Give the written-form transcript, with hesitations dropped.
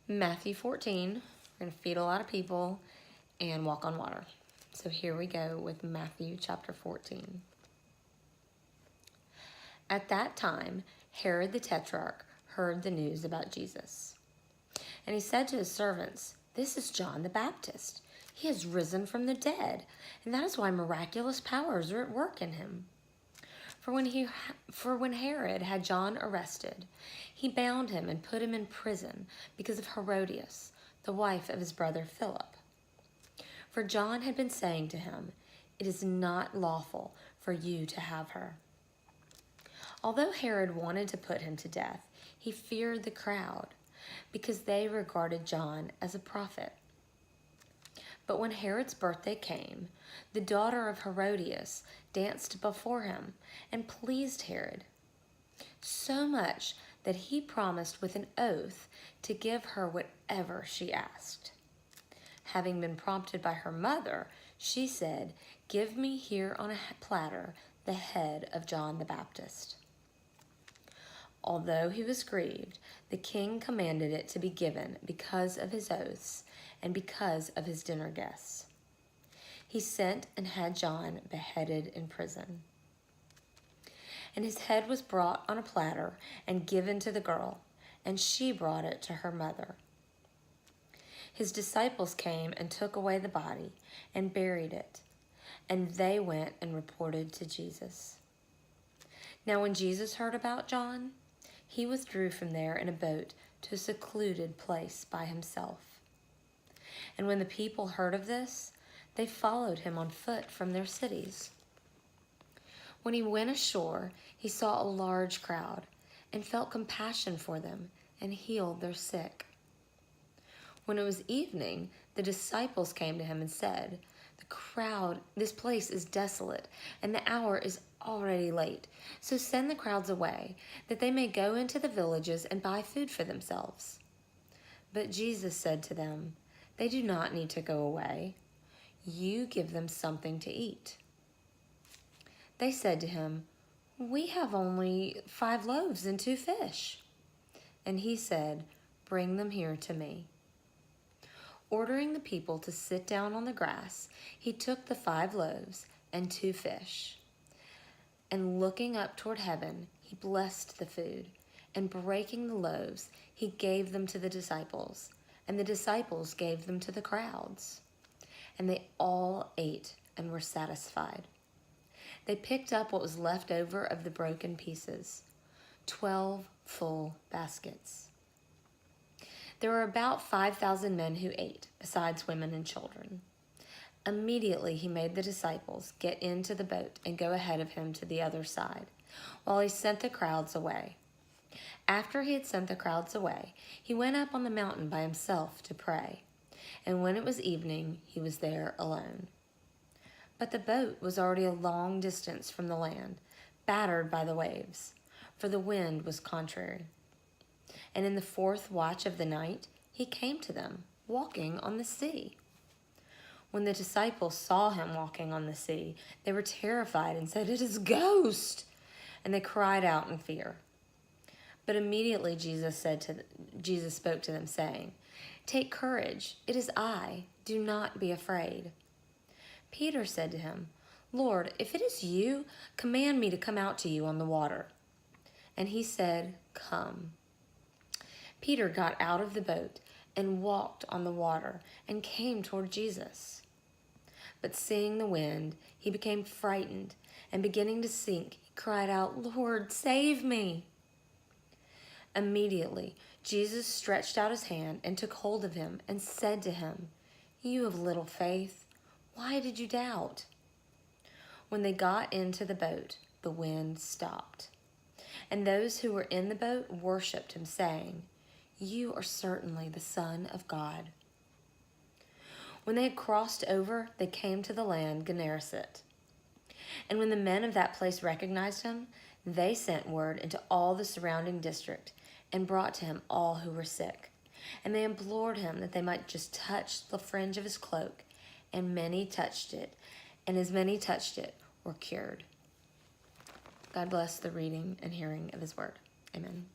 Matthew 14. We're going to feed a lot of people and walk on water. So here we go with Matthew chapter 14. At that time, Herod the Tetrarch heard the news about Jesus. And he said to his servants, "This is John the Baptist. He has risen from the dead, and that is why miraculous powers are at work in him." For when Herod had John arrested, he bound him and put him in prison because of Herodias, the wife of his brother Philip. For John had been saying to him, "It is not lawful for you to have her." Although Herod wanted to put him to death, he feared the crowd, because they regarded John as a prophet. But when Herod's birthday came, the daughter of Herodias danced before him and pleased Herod, so much that he promised with an oath to give her whatever she asked. Having been prompted by her mother, she said, "Give me here on a platter the head of John the Baptist." Although he was grieved, the king commanded it to be given because of his oaths and because of his dinner guests. He sent and had John beheaded in prison. And his head was brought on a platter and given to the girl, and she brought it to her mother. His disciples came and took away the body and buried it, and they went and reported to Jesus. Now when Jesus heard about John, he withdrew from there in a boat to a secluded place by himself. And when the people heard of this, they followed him on foot from their cities. When he went ashore, he saw a large crowd and felt compassion for them and healed their sick. When it was evening, the disciples came to him and said, "This place is desolate, and the hour is already late. So send the crowds away, that they may go into the villages and buy food for themselves." But Jesus said to them, "They do not need to go away. You give them something to eat." They said to him, "We have only 5 loaves and 2 fish." And he said, "Bring them here to me." Ordering the people to sit down on the grass, he took the 5 loaves and 2 fish. And looking up toward heaven, he blessed the food, and breaking the loaves, he gave them to the disciples, and the disciples gave them to the crowds. And they all ate and were satisfied. They picked up what was left over of the broken pieces, 12 full baskets. There were about 5,000 men who ate, besides women and children. Immediately he made the disciples get into the boat and go ahead of him to the other side, while he sent the crowds away. After he had sent the crowds away, he went up on the mountain by himself to pray, and when it was evening, he was there alone. But the boat was already a long distance from the land, battered by the waves, for the wind was contrary. And in the 4th watch of the night, he came to them, walking on the sea. When the disciples saw him walking on the sea, they were terrified and said, "It is a ghost!" And they cried out in fear. But immediately Jesus spoke to them, saying, "Take courage, it is I, do not be afraid." Peter said to him, "Lord, if it is you, command me to come out to you on the water." And he said, "Come." Peter got out of the boat and walked on the water and came toward Jesus. But seeing the wind, he became frightened, and beginning to sink, he cried out, "Lord, save me!" Immediately, Jesus stretched out his hand and took hold of him and said to him, "You of little faith, why did you doubt?" When they got into the boat, the wind stopped. And those who were in the boat worshipped him, saying, "You are certainly the Son of God." When they had crossed over, they came to the land Gennesaret. And when the men of that place recognized him, they sent word into all the surrounding district and brought to him all who were sick. And they implored him that they might just touch the fringe of his cloak, and many touched it, and as many touched it were cured. God bless the reading and hearing of his word. Amen.